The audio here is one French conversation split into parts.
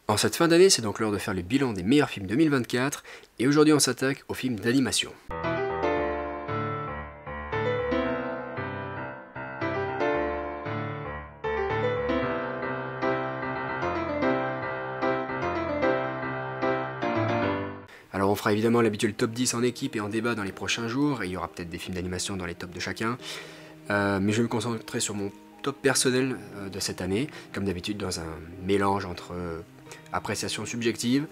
En cette fin d'année, c'est donc l'heure de faire le bilan des meilleurs films 2024, et aujourd'hui on s'attaque aux films d'animation. Alors on fera évidemment l'habituel top 10 en équipe et en débat dans les prochains jours, et il y aura peut-être des films d'animation dans les tops de chacun, mais je vais me concentrer sur mon top personnel de cette année, comme d'habitude dans un mélange entre appréciation subjective,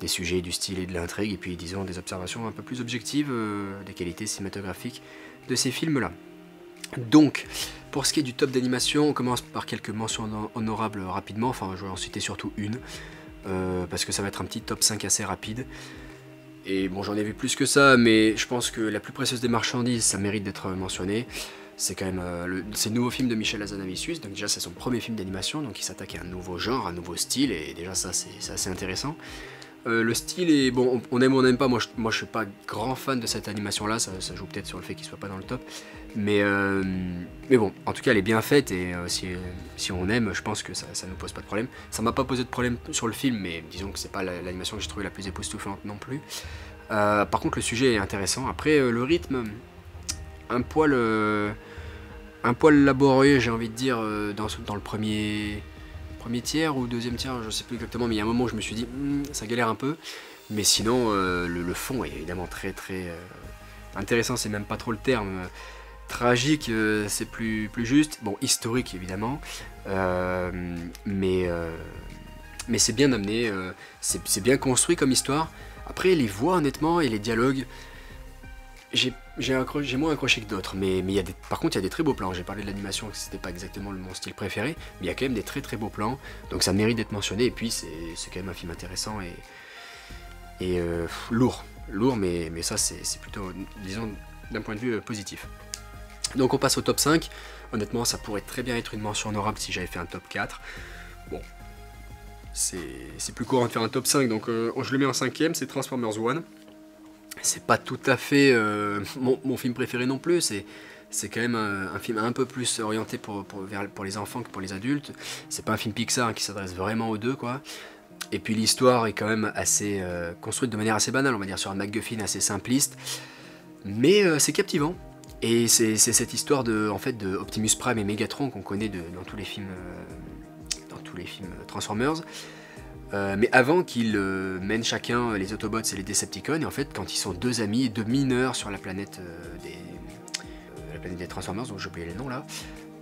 des sujets, du style et de l'intrigue, et puis disons des observations un peu plus objectives des qualités cinématographiques de ces films-là. Donc, pour ce qui est du top d'animation, on commence par quelques mentions honorables rapidement, enfin je vais en citer surtout une, parce que ça va être un petit top 5 assez rapide. Et bon, j'en ai vu plus que ça, mais je pense que La plus précieuse des marchandises, ça mérite d'être mentionné. C'est quand même c'est le nouveau film de Michel Hazanavicius, donc déjà c'est son premier film d'animation, donc il s'attaque à un nouveau genre, un nouveau style, et déjà ça c'est assez intéressant. Le style est, bon, on aime ou on n'aime pas, moi je suis pas grand fan de cette animation là, ça joue peut-être sur le fait qu'il soit pas dans le top, mais bon, en tout cas elle est bien faite, et si on aime, je pense que ça nous pose pas de problème. Ça m'a pas posé de problème sur le film, mais disons que c'est pas l'animation que j'ai trouvé la plus époustouflante non plus. Par contre le sujet est intéressant, après le rythme, un poil laborieux, j'ai envie de dire, dans le premier tiers ou deuxième tiers, je sais plus exactement, mais il y a un moment où je me suis dit ça galère un peu, mais sinon le fond est évidemment très intéressant, c'est même pas trop le terme, tragique c'est plus juste, bon, historique évidemment, mais c'est bien amené, c'est bien construit comme histoire. Après les voix honnêtement et les dialogues, j'ai moins accroché que d'autres, mais par contre il y a des très beaux plans. J'ai parlé de l'animation, que c'était pas exactement mon style préféré, mais il y a quand même des très beaux plans, donc ça mérite d'être mentionné, et puis c'est quand même un film intéressant et lourd, mais ça c'est plutôt, disons, d'un point de vue positif. Donc on passe au top 5, honnêtement ça pourrait très bien être une mention honorable si j'avais fait un top 4, bon, c'est plus courant de faire un top 5, donc je le mets en cinquième, c'est Transformers 1. C'est pas tout à fait mon film préféré non plus, c'est quand même un film un peu plus orienté pour les enfants que pour les adultes. C'est pas un film Pixar qui s'adresse vraiment aux deux, quoi. Et puis l'histoire est quand même assez construite de manière assez banale, on va dire, sur un MacGuffin assez simpliste, mais c'est captivant. Et c'est cette histoire de Optimus Prime et Megatron qu'on connaît dans tous les films Transformers. Mais avant qu'ils mènent chacun les Autobots et les Decepticons, et en fait quand ils sont deux amis, deux mineurs sur la planète des Transformers, donc j'ai oublié les noms là,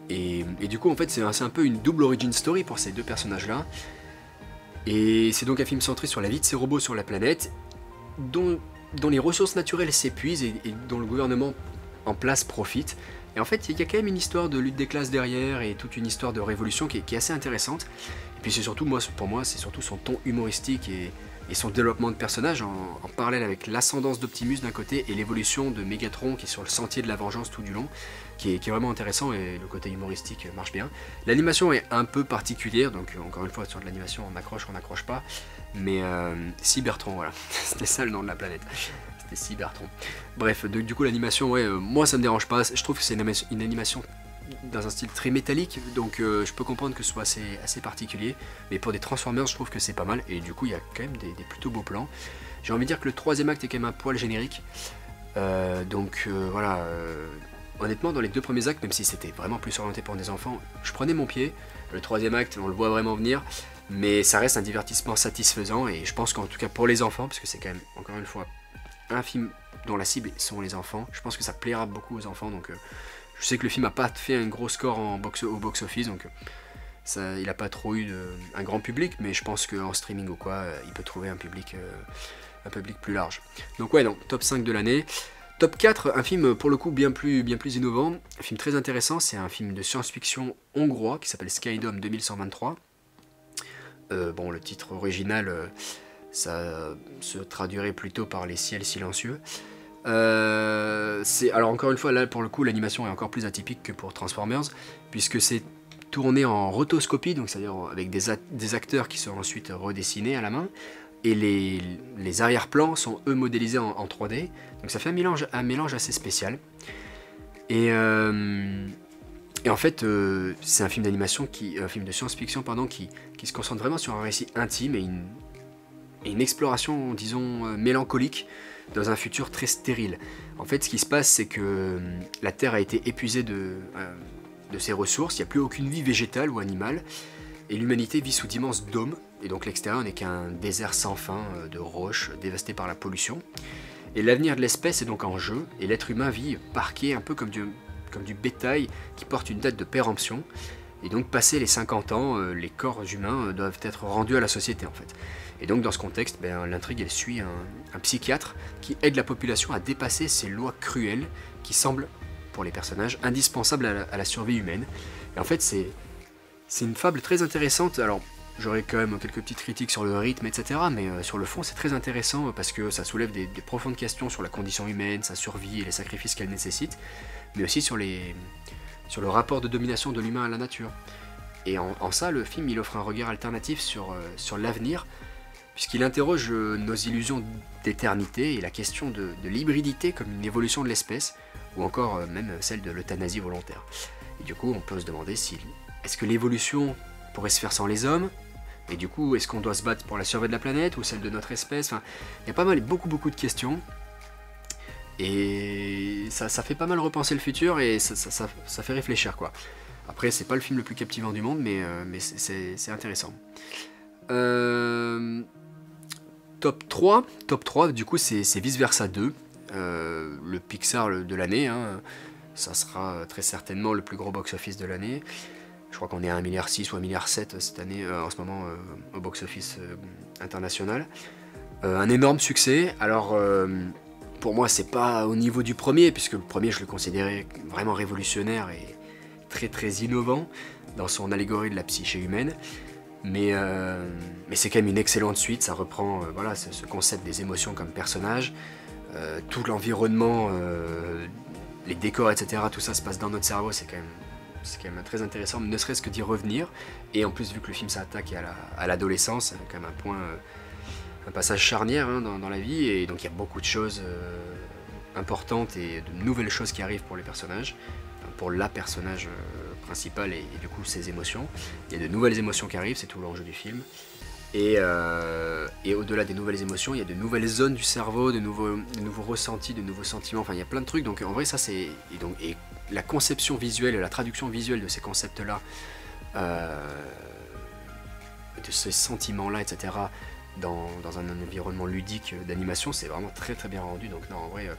et du coup en fait c'est un peu une double origin story pour ces deux personnages là, et c'est donc un film centré sur la vie de ces robots sur la planète, dont les ressources naturelles s'épuisent et dont le gouvernement en place profite. Et en fait, il y a quand même une histoire de lutte des classes derrière, et toute une histoire de révolution qui est assez intéressante. Et puis c'est surtout, pour moi, c'est surtout son ton humoristique et son développement de personnage en parallèle avec l'ascendance d'Optimus d'un côté et l'évolution de Megatron qui est sur le sentier de la vengeance tout du long, qui est vraiment intéressant, et le côté humoristique marche bien. L'animation est un peu particulière, donc encore une fois sur de l'animation on accroche, on n'accroche pas, mais Cybertron, voilà, c'était ça le nom de la planète. C'était Cybertron. Bref, du coup l'animation, ouais, moi ça me dérange pas, je trouve que c'est une animation dans un style très métallique, donc je peux comprendre que ce soit assez particulier, mais pour des Transformers je trouve que c'est pas mal, et du coup il y a quand même des plutôt beaux plans. J'ai envie de dire que le troisième acte est quand même un poil générique, donc voilà, honnêtement dans les deux premiers actes, même si c'était vraiment plus orienté pour des enfants, je prenais mon pied. Le troisième acte on le voit vraiment venir, mais ça reste un divertissement satisfaisant, et je pense qu'en tout cas pour les enfants, parce que c'est quand même encore une fois un film dont la cible sont les enfants, je pense que ça plaira beaucoup aux enfants, donc je sais que le film n'a pas fait un gros score au box-office, donc il n'a pas trop eu un grand public, mais je pense qu'en streaming ou quoi, il peut trouver un public plus large. Donc ouais, donc, top 5 de l'année. Top 4, un film pour le coup bien plus innovant, un film très intéressant, c'est un film de science-fiction hongrois qui s'appelle Skydome 2123. Bon, le titre original, ça se traduirait plutôt par les ciels silencieux. Alors encore une fois, là pour le coup l'animation est encore plus atypique que pour Transformers, puisque c'est tourné en rotoscopie, donc c'est-à-dire avec des acteurs qui sont ensuite redessinés à la main, et les arrière-plans sont eux modélisés en 3D, donc ça fait un mélange assez spécial. Et Et en fait, c'est un film d'animation, un film de science-fiction, pardon, qui se concentre vraiment sur un récit intime et une exploration, disons, mélancolique dans un futur très stérile. En fait, ce qui se passe, c'est que la Terre a été épuisée de ses ressources, il n'y a plus aucune vie végétale ou animale, et l'humanité vit sous d'immenses dômes, et donc l'extérieur n'est qu'un désert sans fin de roches dévastées par la pollution. Et l'avenir de l'espèce est donc en jeu, et l'être humain vit parqué un peu comme du bétail qui porte une date de péremption. Et donc, passé les 50 ans, les corps humains doivent être rendus à la société, en fait. Et donc, dans ce contexte, l'intrigue, elle suit un psychiatre qui aide la population à dépasser ces lois cruelles qui semblent, pour les personnages, indispensables à la survie humaine. Et en fait, c'est une fable très intéressante. Alors, j'aurais quand même quelques petites critiques sur le rythme, etc. Mais sur le fond, c'est très intéressant parce que ça soulève des profondes questions sur la condition humaine, sa survie et les sacrifices qu'elle nécessite, mais aussi sur le rapport de domination de l'humain à la nature. Et en ça, le film, il offre un regard alternatif sur l'avenir, puisqu'il interroge nos illusions d'éternité et la question de l'hybridité comme une évolution de l'espèce, ou encore même celle de l'euthanasie volontaire. Et du coup, on peut se demander est-ce que l'évolution pourrait se faire sans les hommes? Et du coup, est-ce qu'on doit se battre pour la survie de la planète ou celle de notre espèce? Enfin, il y a beaucoup de questions. Et ça fait pas mal repenser le futur et ça fait réfléchir, quoi. Après, c'est pas le film le plus captivant du monde, mais c'est intéressant. Top 3, du coup, c'est Vice Versa 2, le Pixar de l'année. Hein. Ça sera très certainement le plus gros box-office de l'année. Je crois qu'on est à 1,6 milliard ou 1,7 milliard cette année, en ce moment, au box-office international. Un énorme succès. Alors, pour moi, c'est pas au niveau du premier, puisque le premier, je le considérais vraiment révolutionnaire et très très innovant dans son allégorie de la psyché humaine. Mais c'est quand même une excellente suite. Ça reprend voilà, ce concept des émotions comme personnage. Tout l'environnement, les décors, etc. Tout ça se passe dans notre cerveau. C'est quand même très intéressant, ne serait-ce que d'y revenir. Et en plus, vu que le film s'attaque à l'adolescence, c'est quand même un passage charnière hein, dans la vie. Et donc il y a beaucoup de choses importantes et de nouvelles choses qui arrivent pour les personnages, enfin, pour la personnage principal et du coup ses émotions. Il y a de nouvelles émotions qui arrivent, c'est tout l'enjeu du film. Et au-delà des nouvelles émotions, il y a de nouvelles zones du cerveau, de nouveaux ressentis, de nouveaux sentiments. Enfin, il y a plein de trucs. Donc en vrai, ça c'est et la conception visuelle et la traduction visuelle de ces concepts-là, de ces sentiments-là, etc., dans un environnement ludique d'animation, c'est vraiment très très bien rendu. Donc non, en vrai,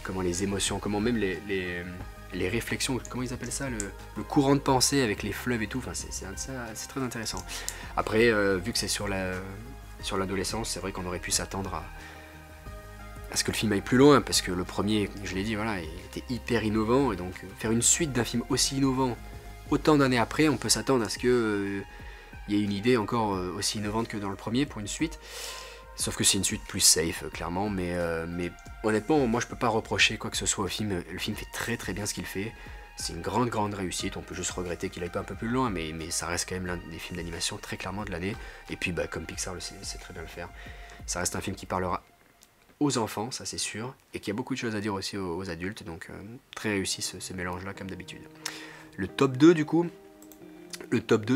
comment les émotions, comment même les réflexions, comment ils appellent ça, le courant de pensée avec les fleuves et tout, enfin, c'est très intéressant. Après, vu que c'est sur l'adolescence, c'est vrai qu'on aurait pu s'attendre à ce que le film aille plus loin, parce que le premier, je l'ai dit, voilà, il était hyper innovant, et donc faire une suite d'un film aussi innovant, autant d'années après, on peut s'attendre à ce que il y ait une idée encore aussi innovante que dans le premier pour une suite. Sauf que c'est une suite plus safe, clairement, mais honnêtement, moi je peux pas reprocher quoi que ce soit au film. Le film fait très très bien ce qu'il fait. C'est une grande réussite. On peut juste regretter qu'il aille pas un peu plus loin, mais ça reste quand même l'un des films d'animation très clairement de l'année. Et puis, comme Pixar sait très bien le faire, ça reste un film qui parlera aux enfants, ça c'est sûr, et qui a beaucoup de choses à dire aussi aux adultes, donc très réussi ce mélange-là, comme d'habitude. Le top 2, du coup,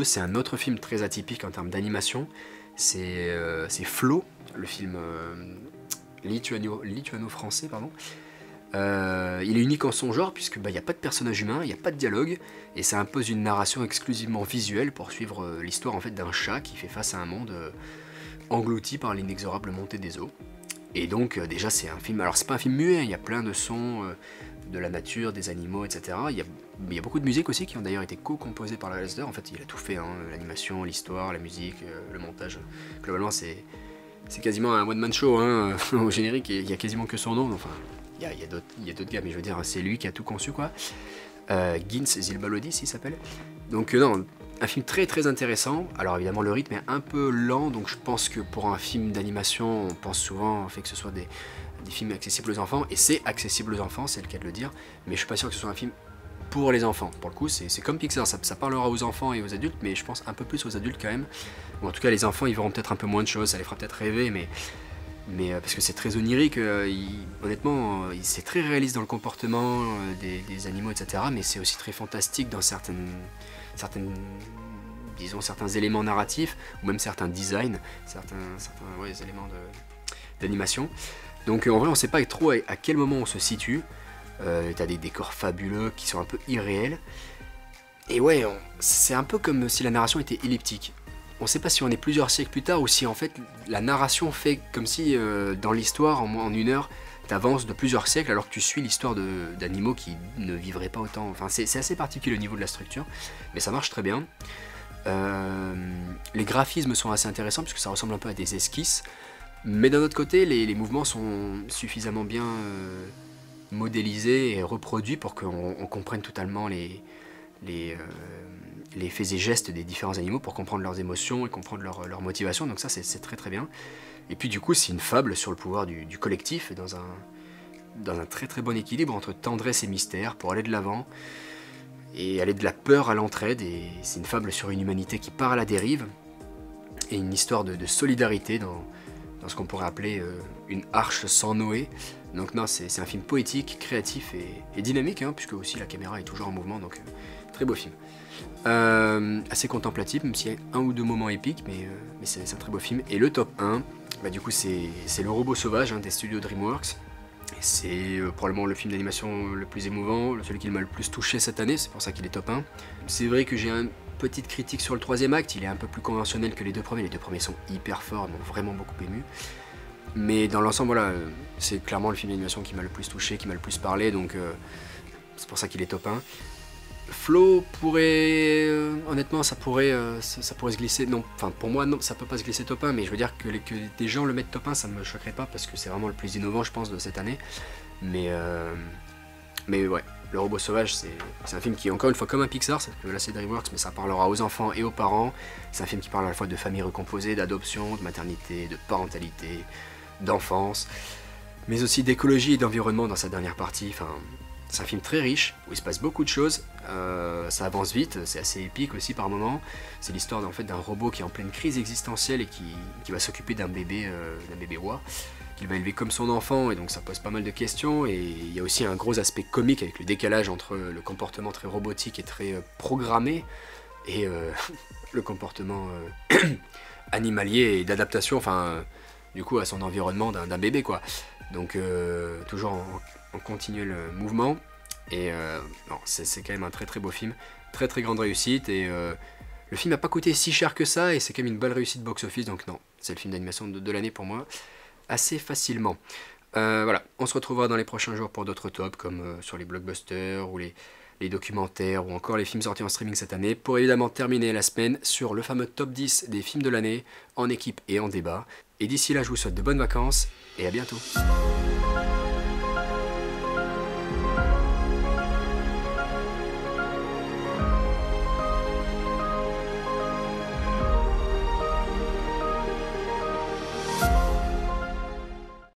c'est un autre film très atypique en termes d'animation. C'est Flow, le film lituano-français, pardon. Il est unique en son genre puisque il n'y a pas de personnage humain, il n'y a pas de dialogue, et ça impose une narration exclusivement visuelle pour suivre l'histoire en fait d'un chat qui fait face à un monde englouti par l'inexorable montée des eaux. Et donc déjà c'est un film, alors c'est pas un film muet, il y a plein de sons de la nature, des animaux, etc. Il y a beaucoup de musiques aussi qui ont d'ailleurs été co-composées par le réalisateur. En fait il a tout fait, hein, l'animation, l'histoire, la musique, le montage. Globalement c'est quasiment un one-man show, hein. Au générique il y a quasiment que son nom, enfin il y a d'autres gars, mais je veux dire c'est lui qui a tout conçu quoi. Gins Zilbalodis il s'appelle. Donc non, un film très très intéressant. Alors évidemment le rythme est un peu lent, donc je pense que pour un film d'animation, on pense souvent au fait que ce soit des films accessibles aux enfants, et c'est accessible aux enfants, c'est le cas de le dire, mais je suis pas sûr que ce soit un film pour les enfants. Pour le coup, c'est comme Pixar, ça parlera aux enfants et aux adultes, mais je pense un peu plus aux adultes quand même. Ou en tout cas les enfants ils verront peut-être un peu moins de choses, ça les fera peut-être rêver, mais mais parce que c'est très onirique, honnêtement, c'est très réaliste dans le comportement des animaux, etc. Mais c'est aussi très fantastique dans certaines disons certains éléments narratifs, ou même certains designs, certains ouais, éléments d'animation. Donc en vrai on sait pas trop à quel moment on se situe. T'as des décors fabuleux qui sont un peu irréels. Et ouais, c'est un peu comme si la narration était elliptique. On sait pas si on est plusieurs siècles plus tard ou si en fait la narration fait comme si dans l'histoire en 1 heure t'avances de plusieurs siècles alors que tu suis l'histoire d'animaux qui ne vivraient pas autant. Enfin c'est assez particulier au niveau de la structure, mais ça marche très bien. Les graphismes sont assez intéressants puisque ça ressemble un peu à des esquisses, mais d'un autre côté les mouvements sont suffisamment bien modélisés et reproduits pour qu'on comprenne totalement les faits et gestes des différents animaux, pour comprendre leurs émotions et comprendre leur motivation, donc ça c'est très très bien. Et puis du coup c'est une fable sur le pouvoir du collectif, dans un très très bon équilibre entre tendresse et mystère, pour aller de l'avant, et aller de la peur à l'entraide, et c'est une fable sur une humanité qui part à la dérive, et une histoire de solidarité dans ce qu'on pourrait appeler une arche sans Noé. Donc non, c'est un film poétique, créatif et dynamique, hein, puisque aussi la caméra est toujours en mouvement, donc très beau film. Assez contemplatif, même s'il y a 1 ou 2 moments épiques, mais c'est un très beau film. Et le top 1, bah, du coup c'est Le Robot Sauvage, hein, des studios DreamWorks. C'est probablement le film d'animation le plus émouvant, celui qui m'a le plus touché cette année, c'est pour ça qu'il est top 1. C'est vrai que j'ai une petite critique sur le 3e acte, il est un peu plus conventionnel que les 2 premiers. Les 2 premiers sont hyper forts, m'ont vraiment beaucoup ému. Mais dans l'ensemble, voilà, c'est clairement le film d'animation qui m'a le plus touché, qui m'a le plus parlé, donc c'est pour ça qu'il est top 1. Flo pourrait, honnêtement, ça pourrait se glisser, non, enfin pour moi non, ça peut pas se glisser top 1, mais je veux dire que des gens le mettent top 1, ça me choquerait pas, parce que c'est vraiment le plus innovant je pense de cette année. Mais ouais, Le Robot Sauvage, c'est un film qui est encore une fois comme un Pixar, c'est que là c'est DreamWorks, mais ça parlera aux enfants et aux parents. C'est un film qui parle à la fois de famille recomposée, d'adoption, de maternité, de parentalité, d'enfance, mais aussi d'écologie et d'environnement dans sa dernière partie. Enfin, c'est un film très riche, où il se passe beaucoup de choses, ça avance vite, c'est assez épique aussi par moments. C'est l'histoire en fait, d'un robot qui est en pleine crise existentielle et qui va s'occuper d'un bébé roi, qu'il va élever comme son enfant, et donc ça pose pas mal de questions. Et il y a aussi un gros aspect comique avec le décalage entre le comportement très robotique et très programmé, et le comportement animalier et d'adaptation, enfin, du coup à son environnement d'un bébé quoi. Donc toujours en continuel mouvement, et c'est quand même un très très beau film, très très grande réussite, et le film n'a pas coûté si cher que ça, et c'est quand même une belle réussite box-office, donc non, c'est le film d'animation de l'année pour moi, assez facilement. Voilà, on se retrouvera dans les prochains jours pour d'autres tops, comme sur les blockbusters, ou les documentaires, ou encore les films sortis en streaming cette année, pour évidemment terminer la semaine sur le fameux top 10 des films de l'année, en équipe et en débat. Et d'ici là, je vous souhaite de bonnes vacances, et à bientôt.